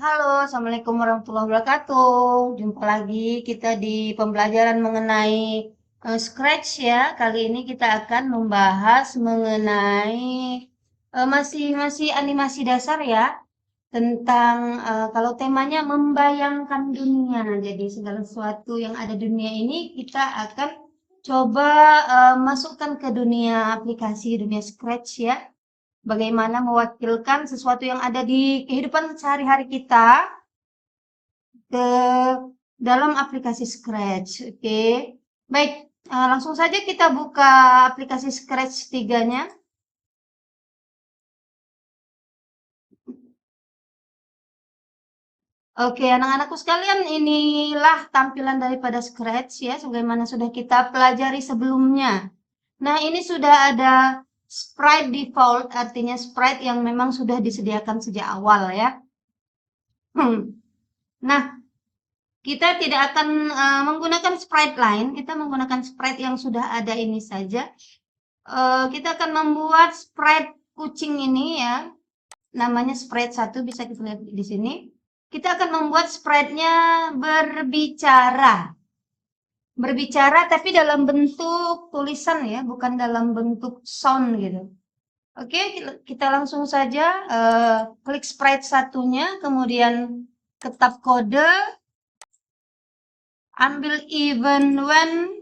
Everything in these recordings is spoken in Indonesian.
Halo, Assalamualaikum warahmatullahi wabarakatuh. Jumpa lagi kita di pembelajaran mengenai Scratch ya. Kali ini kita akan membahas mengenai masih animasi dasar ya. Tentang kalau temanya membayangkan dunia. Jadi segala sesuatu yang ada di dunia ini kita akan coba masukkan ke dunia aplikasi, dunia Scratch ya. Bagaimana mewakilkan sesuatu yang ada di kehidupan sehari-hari kita ke dalam aplikasi Scratch. Oke. Baik, langsung saja kita buka aplikasi Scratch 3-nya. Oke, anak-anakku sekalian, inilah tampilan daripada Scratch ya, sebagaimana sudah kita pelajari sebelumnya. Nah, ini sudah ada sprite default, artinya sprite yang memang sudah disediakan sejak awal ya. Nah, kita tidak akan menggunakan sprite lain, kita menggunakan sprite yang sudah ada ini saja. Kita akan membuat sprite kucing ini ya, namanya sprite 1, bisa kita lihat di sini. Kita akan membuat sprite-nya berbicara. Berbicara tapi dalam bentuk tulisan ya, bukan dalam bentuk sound gitu. Oke, kita langsung saja klik sprite satunya, kemudian ketik kode, ambil even when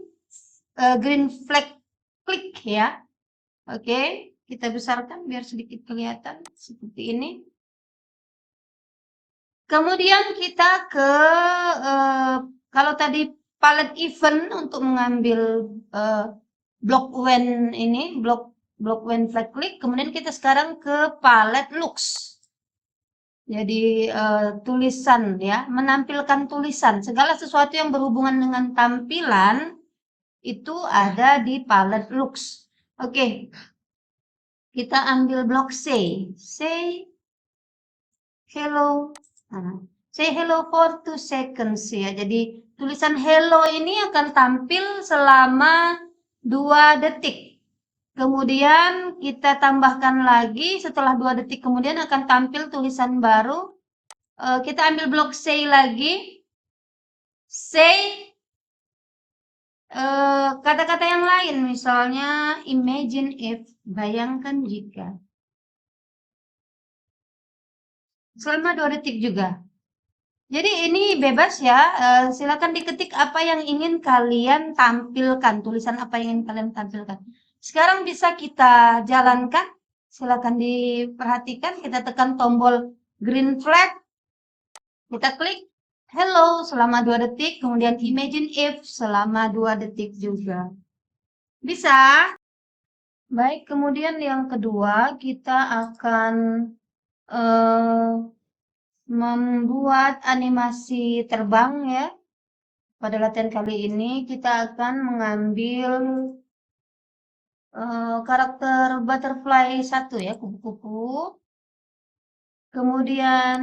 green flag klik ya. Oke, kita besarkan biar sedikit kelihatan seperti ini. Kemudian kita ke kalau tadi palette event untuk mengambil block when ini, block when flag klik, kemudian kita sekarang ke palette looks. Jadi tulisan ya, menampilkan tulisan. Segala sesuatu yang berhubungan dengan tampilan itu ada di palette looks. Oke. Kita ambil blok say. Say hello. Say hello for 2 seconds ya. Jadi tulisan hello ini akan tampil selama 2 detik. Kemudian kita tambahkan lagi setelah 2 detik kemudian akan tampil tulisan baru. Kita ambil blok say lagi. Say kata-kata yang lain, misalnya imagine if, bayangkan jika. Selama 2 detik juga. Jadi ini bebas ya, silakan diketik apa yang ingin kalian tampilkan, tulisan apa yang ingin kalian tampilkan. Sekarang bisa kita jalankan, silakan diperhatikan, kita tekan tombol green flag, kita klik hello selama 2 detik, kemudian imagine if selama 2 detik juga. Bisa? Baik, kemudian yang kedua kita akan membuat animasi terbang ya. Pada latihan kali ini kita akan mengambil karakter butterfly 1 ya, kupu-kupu. Kemudian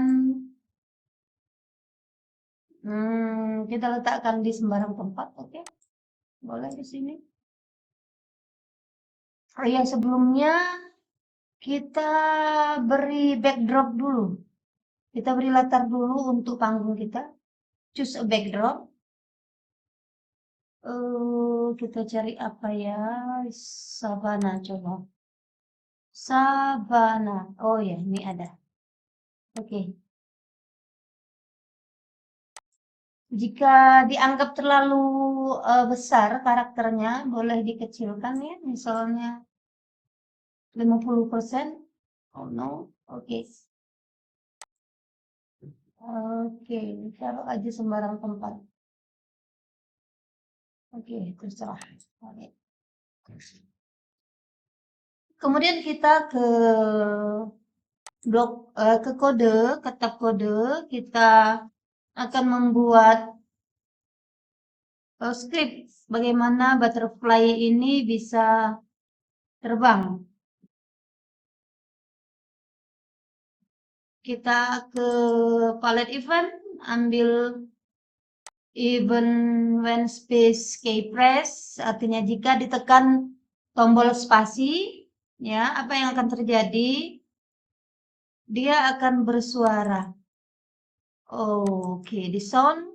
kita letakkan di sembarang tempat, oke? Boleh di sini. Oh iya, sebelumnya kita beri backdrop dulu. Kita beri latar dulu untuk panggung kita. Choose a backdrop. Kita cari apa ya? Savana coba. Savana. Oh ya, ini ada. Oke. Jika dianggap terlalu besar karakternya, boleh dikecilkan ya, misalnya 50%. Oh no, oke. Oke, taruh aja sembarang tempat. Oke, terserah. Oke. Kemudian kita ke blok ke kode, ketik kode, kita akan membuat script bagaimana butterfly ini bisa terbang. Kita ke palette event, ambil even when space key press, artinya jika ditekan tombol spasi, ya, apa yang akan terjadi? Dia akan bersuara. Oke, di sound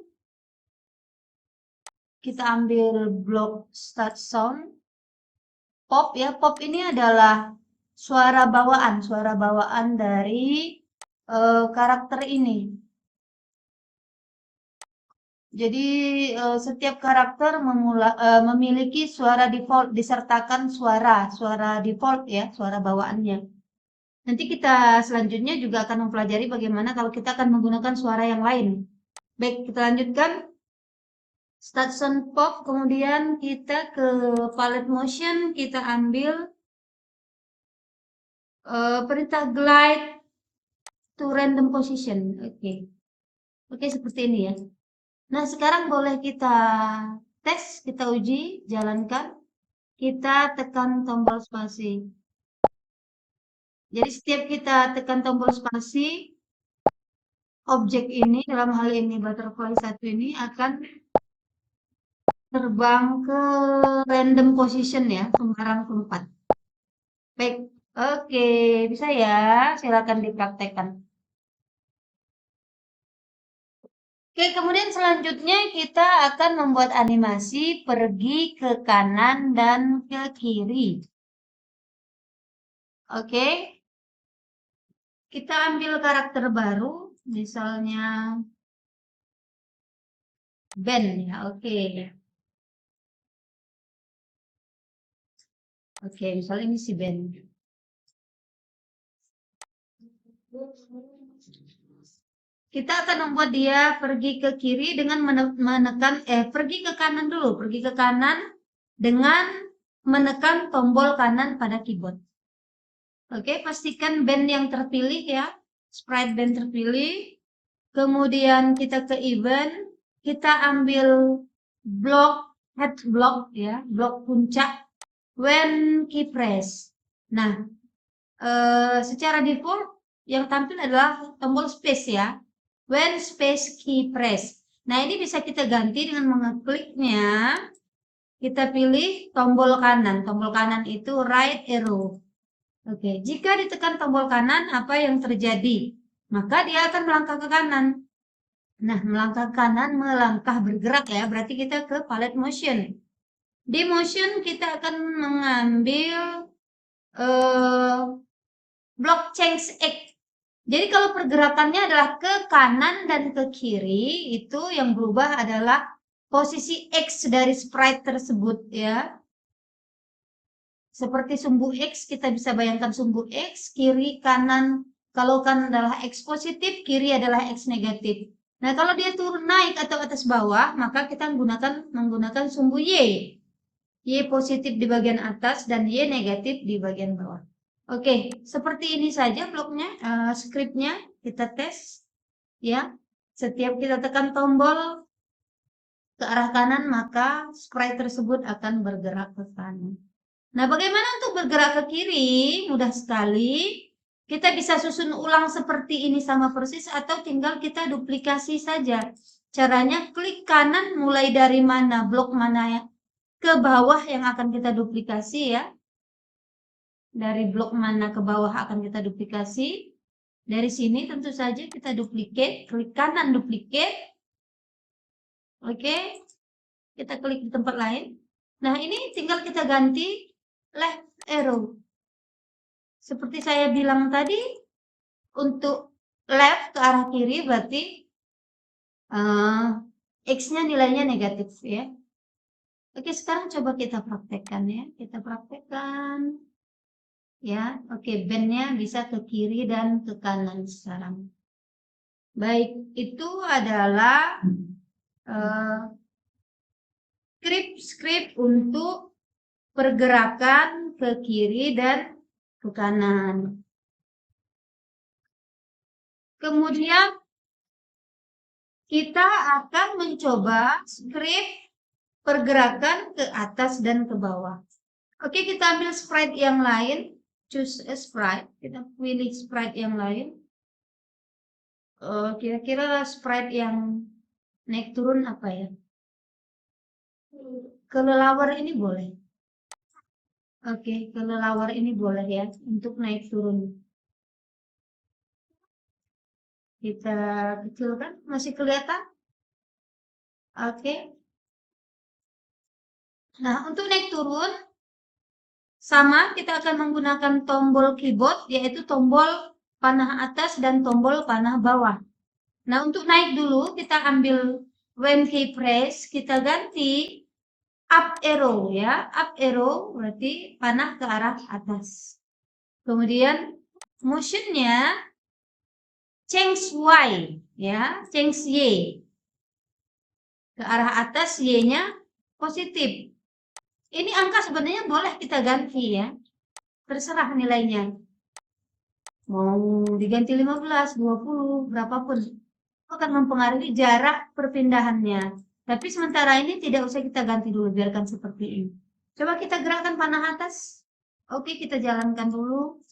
kita ambil blok start sound. Pop ya, pop ini adalah suara bawaan dari karakter ini. Jadi setiap karakter memiliki suara default disertakan suara default ya, suara bawaannya. Nanti kita selanjutnya juga akan mempelajari bagaimana kalau kita akan menggunakan suara yang lain. Baik, kita lanjutkan. Start sound pop, kemudian kita ke palette motion, kita ambil perintah glide to random position. Oke, seperti ini ya. Nah, sekarang boleh kita tes, kita uji, jalankan. Kita tekan tombol spasi. Jadi setiap kita tekan tombol spasi, objek ini, dalam hal ini butterfly 1 ini akan terbang ke random position ya, sembarang tempat. Baik, oke, bisa ya, silakan dipraktekkan. Oke, kemudian selanjutnya kita akan membuat animasi pergi ke kanan dan ke kiri. Oke, kita ambil karakter baru, misalnya Ben ya, oke. Oke, misalnya ini si Ben. Kita akan membuat dia pergi ke kiri dengan menekan, pergi ke kanan dulu, pergi ke kanan dengan menekan tombol kanan pada keyboard. Oke, pastikan band yang terpilih ya, sprite band terpilih. Kemudian kita ke event, kita ambil blok, head block ya, blok puncak, when key press. Nah, secara default yang tampil adalah tombol space ya, when space key press. Nah, ini bisa kita ganti dengan mengekliknya. Kita pilih tombol kanan. Tombol kanan itu right arrow. Oke, jika ditekan tombol kanan, apa yang terjadi? Maka dia akan melangkah ke kanan. Nah, melangkah ke kanan, melangkah bergerak ya, berarti kita ke palette motion. Di motion kita akan mengambil blok change X. Jadi kalau pergerakannya adalah ke kanan dan ke kiri, itu yang berubah adalah posisi X dari sprite tersebut ya. Seperti sumbu X, kita bisa bayangkan sumbu X, kiri, kanan. Kalau kanan adalah X positif, kiri adalah X negatif. Nah, kalau dia turun naik atau atas bawah, maka kita menggunakan sumbu Y. Y positif di bagian atas dan Y negatif di bagian bawah. Oke, seperti ini saja bloknya, scriptnya kita tes. Ya, setiap kita tekan tombol ke arah kanan, maka sprite tersebut akan bergerak ke kanan. Nah, bagaimana untuk bergerak ke kiri? Mudah sekali. Kita bisa susun ulang seperti ini sama persis atau tinggal kita duplikasi saja. Caranya klik kanan mulai dari mana, blok mana ya, ke bawah yang akan kita duplikasi ya. Dari blok mana ke bawah akan kita duplikasi. Dari sini tentu saja kita duplicate, klik kanan duplicate. Oke, kita klik di tempat lain. Nah, ini tinggal kita ganti left arrow. Seperti saya bilang tadi, untuk left ke arah kiri berarti X-nya nilainya negatif ya. Oke, sekarang coba kita praktekkan ya. Kita praktekkan. Ya, oke, band-nya bisa ke kiri dan ke kanan sekarang. Baik, itu adalah script untuk pergerakan ke kiri dan ke kanan. Kemudian kita akan mencoba script pergerakan ke atas dan ke bawah. Oke, kita ambil sprite yang lain. Choose a sprite. Kita pilih sprite yang lain. Kira-kira sprite yang naik turun apa ya? Kelelawar ini boleh. Oke, kelelawar ini boleh ya untuk naik turun. Kita kecilkan, masih kelihatan? Oke. Nah, untuk naik turun, sama kita akan menggunakan tombol keyboard, yaitu tombol panah atas dan tombol panah bawah. Nah, untuk naik dulu, kita ambil when key press, kita ganti up arrow ya. Up arrow berarti panah ke arah atas. Kemudian motionnya change Y ya, change Y. Ke arah atas Y-nya positif. Ini angka sebenarnya boleh kita ganti ya. Terserah nilainya. Mau diganti 15, 20, berapapun. Itu akan mempengaruhi jarak perpindahannya. Tapi sementara ini tidak usah kita ganti dulu, biarkan seperti ini. Coba kita gerakkan panah atas. Oke, kita jalankan dulu.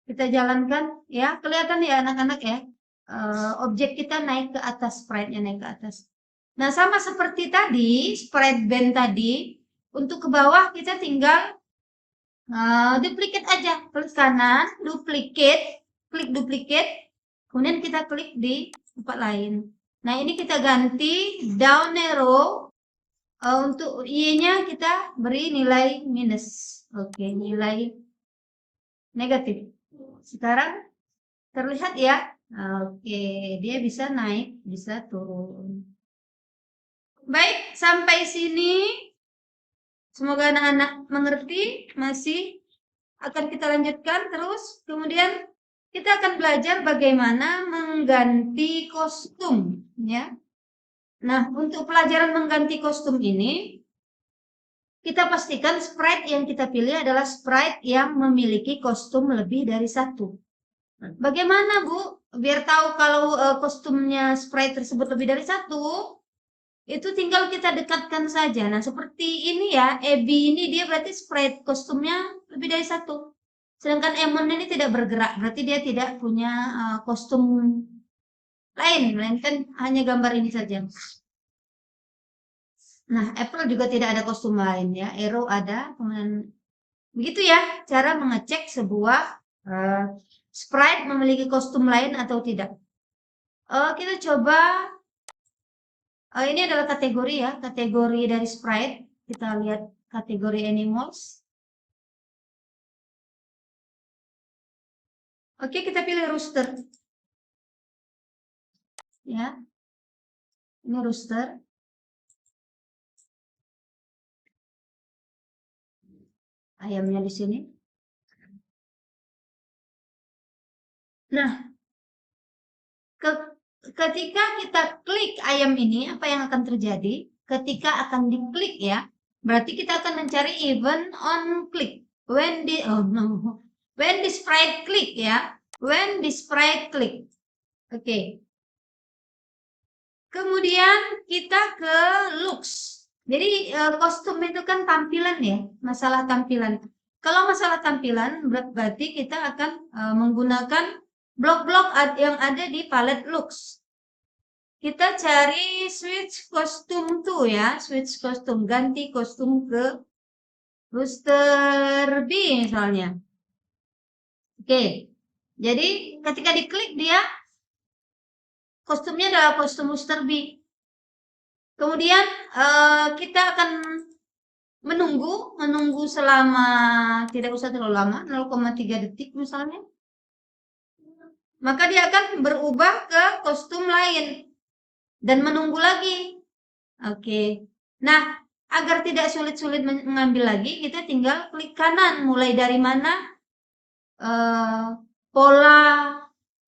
Kita jalankan, ya. Kelihatan ya anak-anak ya. Objek kita naik ke atas, sprite-nya naik ke atas. Nah, sama seperti tadi, sprite band tadi, untuk ke bawah kita tinggal duplicate aja. Klik kanan, duplicate, klik duplicate, kemudian kita klik di tempat lain. Nah, ini kita ganti down arrow. Untuk Y-nya kita beri nilai minus. Oke, nilai negatif. Sekarang terlihat ya. Oke, dia bisa naik, bisa turun. Baik, sampai sini semoga anak-anak mengerti. Masih akan kita lanjutkan terus. Kemudian kita akan belajar bagaimana mengganti kostum ya. Nah, untuk pelajaran mengganti kostum ini kita pastikan sprite yang kita pilih adalah sprite yang memiliki kostum lebih dari satu. Bagaimana Bu? Biar tahu kalau kostumnya sprite tersebut lebih dari satu, itu tinggal kita dekatkan saja. Nah, seperti ini ya, Abby ini dia berarti sprite kostumnya lebih dari satu. Sedangkan Emon ini tidak bergerak, berarti dia tidak punya kostum lain, melainkan hanya gambar ini saja. Nah, Apple juga tidak ada kostum lain ya, Arrow ada, kemudian begitu ya cara mengecek sebuah sprite memiliki kostum lain atau tidak. Kita coba. Ini adalah kategori ya, kategori dari sprite. Kita lihat kategori animals. Oke, kita pilih rooster. Ya. Ini rooster. Ayamnya di sini. Nah, ketika kita klik ayam ini, apa yang akan terjadi? Ketika akan diklik ya, berarti kita akan mencari event on click. When the sprite click ya. When the sprite click. Oke. Kemudian kita ke looks. Jadi kostum itu kan tampilan ya, masalah tampilan. Kalau masalah tampilan berarti kita akan menggunakan blok-blok yang ada di palette looks. Kita cari switch kostum tuh ya, switch kostum, ganti kostum ke Rooster B misalnya. Oke, jadi ketika diklik dia kostumnya adalah kostum Rooster B. Kemudian kita akan menunggu selama tidak usah terlalu lama, 0,3 detik misalnya. Maka dia akan berubah ke kostum lain dan menunggu lagi. Oke. Nah, agar tidak sulit-sulit mengambil lagi, kita tinggal klik kanan mulai dari mana pola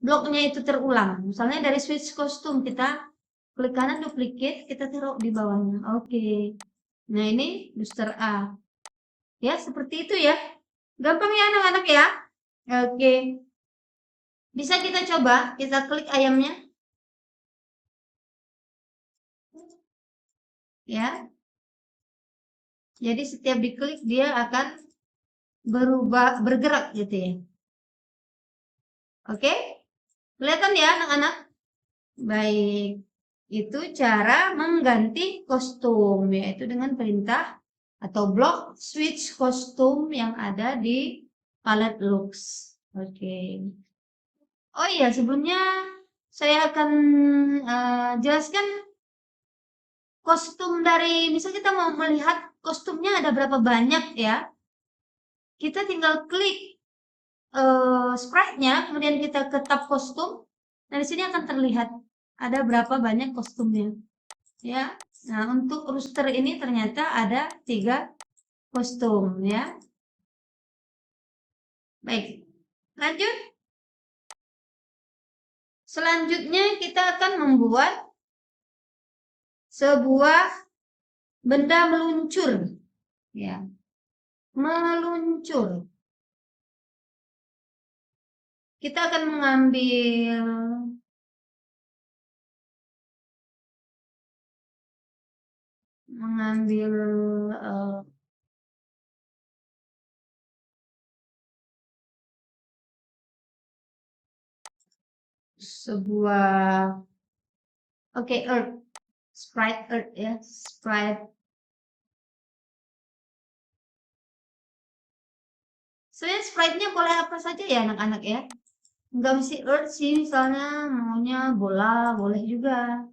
bloknya itu terulang. Misalnya dari switch kostum kita klik kanan duplicate, kita taruh di bawahnya. Oke. Nah, ini booster A. Ya, seperti itu ya. Gampang ya anak-anak ya. Oke. Bisa kita coba, kita klik ayamnya. Ya. Jadi setiap diklik dia akan bergerak gitu ya. Oke? Kelihatan ya anak-anak? Baik. Itu cara mengganti kostum, yaitu dengan perintah atau blok switch kostum yang ada di palette looks. Oke. Oh iya, sebelumnya saya akan jelaskan kostum dari, misal kita mau melihat kostumnya ada berapa banyak ya. Kita tinggal klik sprite-nya, kemudian kita ke tab kostum. Nah, di sini akan terlihat ada berapa banyak kostumnya. Ya. Nah, untuk rooster ini ternyata ada 3 kostum ya. Baik. Lanjut. Selanjutnya kita akan membuat sebuah benda meluncur. Ya. Meluncur. Kita akan mengambil sebuah earth, sprite earth ya, sprite. Sebenarnya sprite-nya boleh apa saja ya anak-anak ya. Enggak mesti earth sih, misalnya maunya bola boleh juga.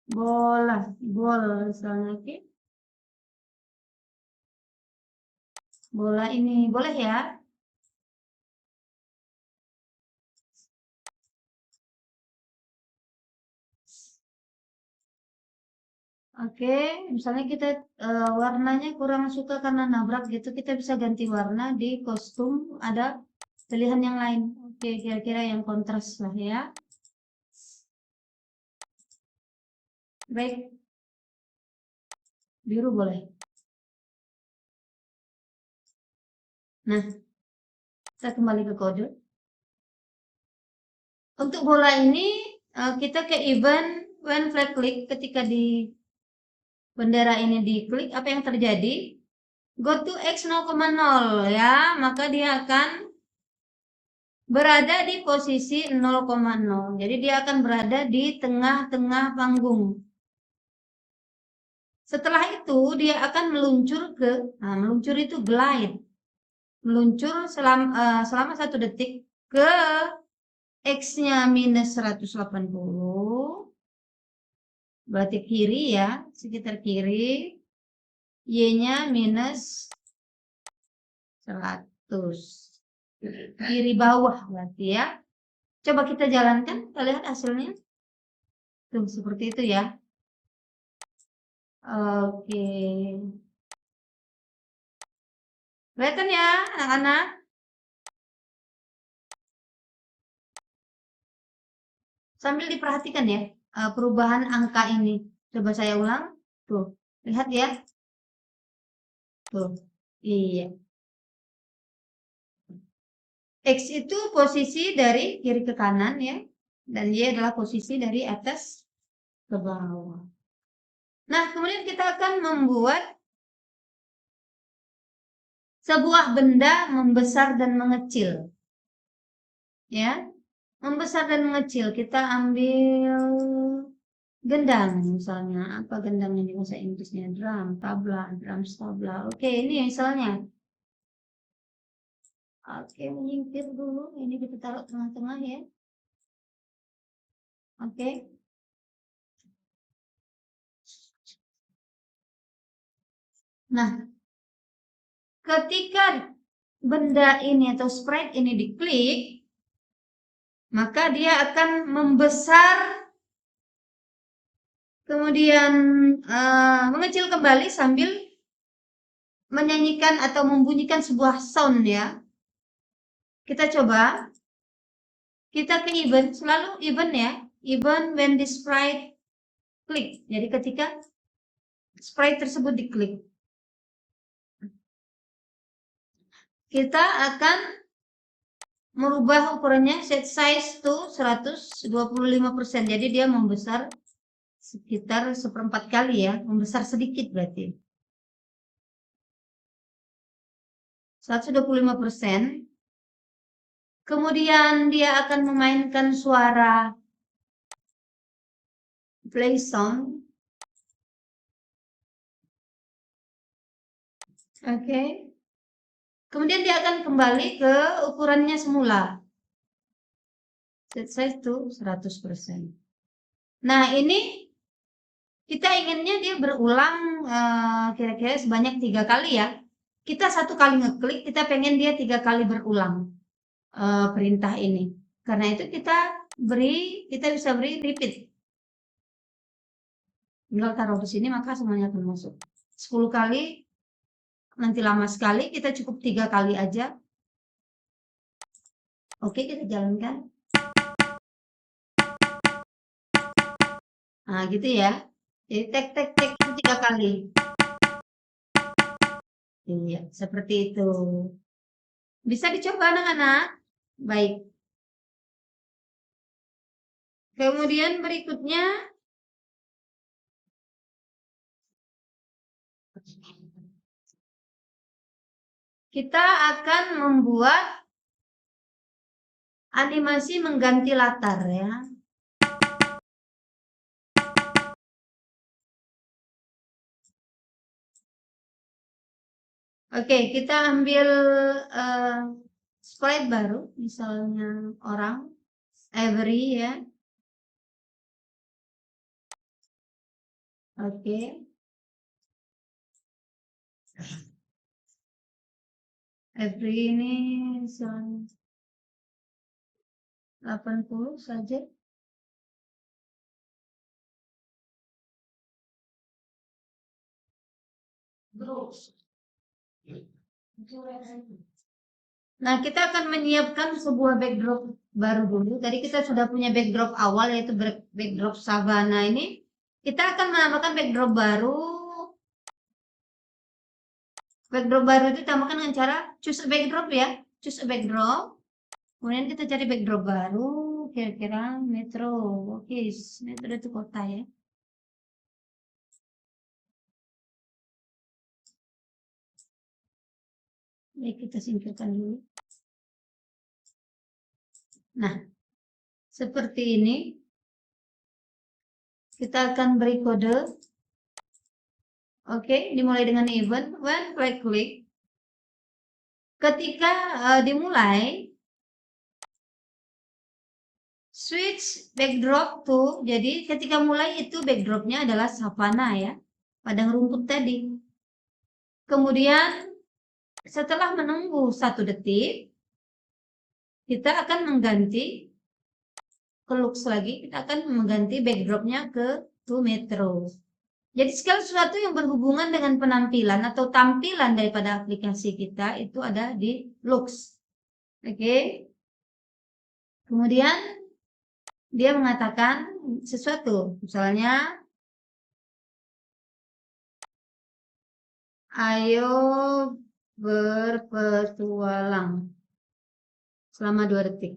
Bola misalnya, oke. Bola ini boleh ya. Oke, misalnya kita warnanya kurang suka karena nabrak gitu, kita bisa ganti warna di kostum, ada pilihan yang lain. Oke, kira-kira yang kontras lah ya. Baik, biru boleh. Nah, kita kembali ke kode. Untuk bola ini kita ke event when flag click, ketika di bendera ini diklik, apa yang terjadi? Go to X 0,0 ya, maka dia akan berada di posisi 0,0. Jadi dia akan berada di tengah-tengah panggung. Setelah itu dia akan meluncur meluncur itu glide. Meluncur selama 1 detik ke X-nya minus 180. Berarti kiri ya, sekitar kiri. Y-nya minus 100. Kiri bawah berarti ya. Coba kita jalankan, kita lihat hasilnya. Tuh, seperti itu ya. Oke. Kelihatan ya, anak-anak? Sambil diperhatikan ya, perubahan angka ini. Coba saya ulang. Tuh, lihat ya. Tuh, iya. X itu posisi dari kiri ke kanan ya. Dan Y adalah posisi dari atas ke bawah. Nah, kemudian kita akan membuat sebuah benda membesar dan mengecil. Ya, membesar dan mengecil. Kita ambil gendang misalnya. Apa gendangnya di bahasa Inggrisnya? Drum, tabla, drums, tabla. Oke, ini misalnya. Oke, menyingkir dulu. Ini kita taruh tengah-tengah ya. Oke. Nah, ketika benda ini atau sprite ini diklik, maka dia akan membesar, kemudian mengecil kembali sambil menyanyikan atau membunyikan sebuah sound ya. Kita coba. Kita ke event, selalu event ya. Event when the sprite click. Jadi ketika sprite tersebut diklik, kita akan merubah ukurannya, set size to 125%. Jadi dia membesar sekitar 1/4 kali ya, membesar sedikit berarti. 125%. Kemudian dia akan memainkan suara play sound. Oke. Kemudian dia akan kembali ke ukurannya semula. Set size to 100%. Nah, ini kita inginnya dia berulang kira-kira sebanyak 3 kali ya. Kita 1 kali ngeklik, kita pengen dia 3 kali berulang perintah ini. Karena itu kita bisa beri repeat. Tinggal taruh di sini maka semuanya akan masuk. 10 kali, nanti lama sekali, kita cukup 3 kali aja. Oke, kita jalankan. Nah, gitu ya. Jadi tek tek tek 3 kali. Iya, seperti itu. Bisa dicoba anak-anak. Baik. Kemudian berikutnya kita akan membuat animasi mengganti latar ya. Oke, kita ambil sprite baru, misalnya orang, Avery ya. Oke. Avery ini misalnya 80 saja. Nah, kita akan menyiapkan sebuah backdrop baru dulu. Tadi kita sudah punya backdrop awal yaitu backdrop savana ini. Kita akan menambahkan backdrop baru. Backdrop baru itu ditambahkan dengan cara choose a backdrop ya. Choose a backdrop. Kemudian kita cari backdrop baru. Kira-kira metro. Oke, metro itu kota ya. Baik, kita singkirkan dulu. Nah, seperti ini. Kita akan beri kode. Oke, dimulai dengan event. When klik. Ketika dimulai, switch backdrop to. Jadi ketika mulai itu backdropnya adalah savana ya. Padang rumput tadi. Kemudian setelah menunggu 1 detik, kita akan mengganti ke looks lagi. Kita akan mengganti backdropnya ke to metro. Jadi segala sesuatu yang berhubungan dengan penampilan atau tampilan daripada aplikasi kita itu ada di looks. Oke. Kemudian dia mengatakan sesuatu. Misalnya, ayo berpetualang selama 2 detik.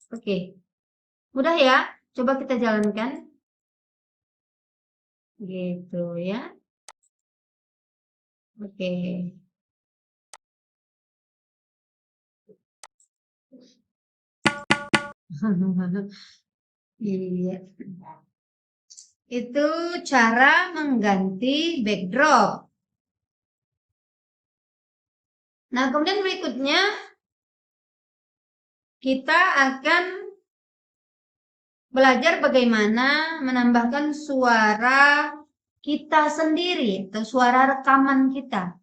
Oke. Mudah ya? Coba kita jalankan. Gitu ya. Oke. Iya. Itu cara mengganti backdrop. Nah, kemudian berikutnya kita akan belajar bagaimana menambahkan suara kita sendiri atau suara rekaman kita.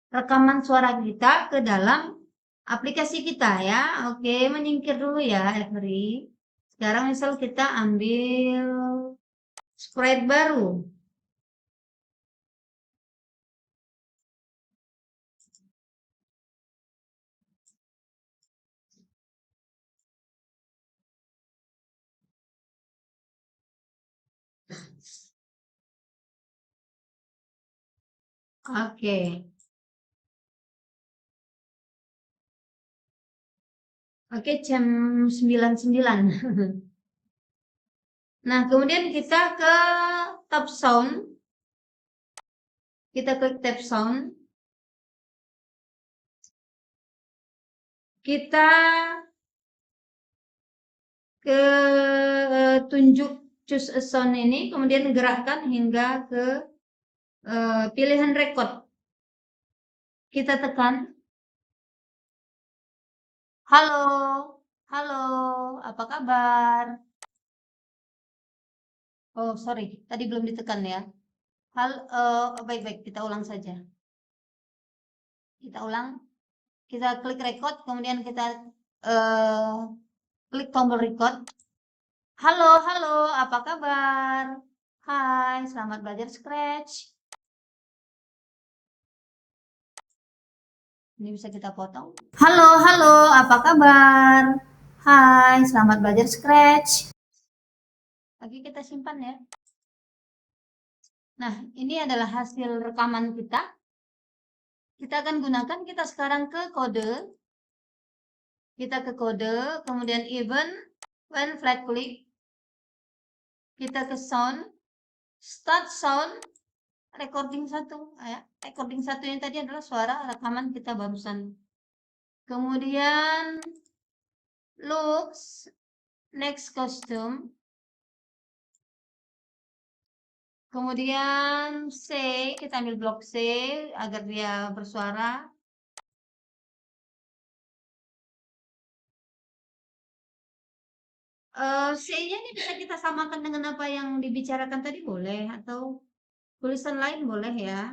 Rekaman suara kita ke dalam aplikasi kita ya. Oke, menyingkir dulu ya, Avery. Sekarang misal kita ambil sprite baru. Oke. Oke, jam 99. Nah, kemudian kita ke tab sound. Kita klik tab sound. Kita ke tunjuk choose a sound ini, kemudian gerakkan hingga ke pilihan record. Kita tekan. Halo, halo, apa kabar? Oh, sorry, tadi belum ditekan ya. Baik-baik, kita ulang saja. Kita ulang, kita klik record, kemudian kita eh, klik tombol record. Halo, halo, apa kabar? Hai, selamat belajar Scratch. Ini bisa kita potong. Halo, halo, apa kabar? Hai, selamat belajar Scratch. Lagi kita simpan ya. Nah, ini adalah hasil rekaman kita. Kita akan gunakan, kita sekarang ke kode. Kita ke kode, kemudian even, when flat click. Kita ke sound, start sound, recording 1. Ya. Recording 1 yang tadi adalah suara rekaman kita barusan. Kemudian looks, next costume. Kemudian C, kita ambil blok C agar dia bersuara. C-nya ini bisa kita samakan dengan apa yang dibicarakan tadi boleh, atau tulisan lain boleh ya.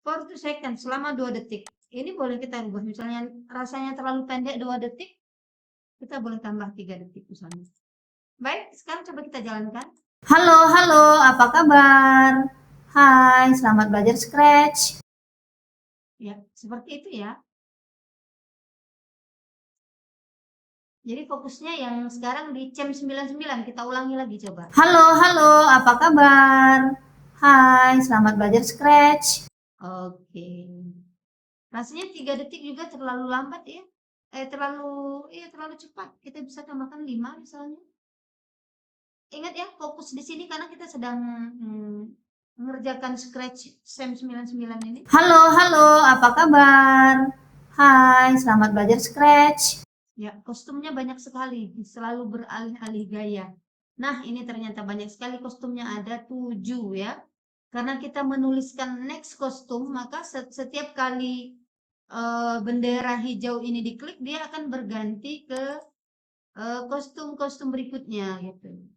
For 2 seconds, selama 2 detik. Ini boleh kita ubah, misalnya rasanya terlalu pendek 2 detik, kita boleh tambah 3 detik misalnya. Baik, sekarang coba kita jalankan. Halo, halo, apa kabar? Hai, selamat belajar Scratch. Ya, seperti itu ya. Jadi fokusnya yang sekarang di CEM 99, kita ulangi lagi coba. Halo, halo, apa kabar? Hai, selamat belajar Scratch. Oke. Rasanya 3 detik juga terlalu lambat ya. Terlalu cepat. Kita bisa tambahkan 5 misalnya. Ingat ya, fokus di sini karena kita sedang mengerjakan Scratch CEM 99 ini. Halo, halo, apa kabar? Hai, selamat belajar Scratch. Ya, kostumnya banyak sekali, selalu beralih-alih gaya. Nah, ini ternyata banyak sekali kostumnya, ada 7 ya. Karena kita menuliskan next kostum, maka setiap kali bendera hijau ini diklik, dia akan berganti ke kostum-kostum berikutnya gitu.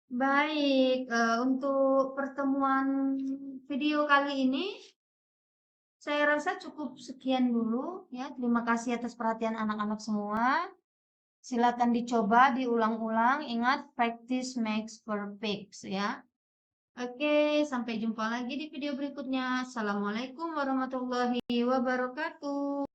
Baik, untuk pertemuan video kali ini, saya rasa cukup sekian dulu ya. Terima kasih atas perhatian anak-anak semua. Silakan dicoba, diulang-ulang. Ingat, practice makes perfect ya. Oke, sampai jumpa lagi di video berikutnya. Assalamualaikum warahmatullahi wabarakatuh.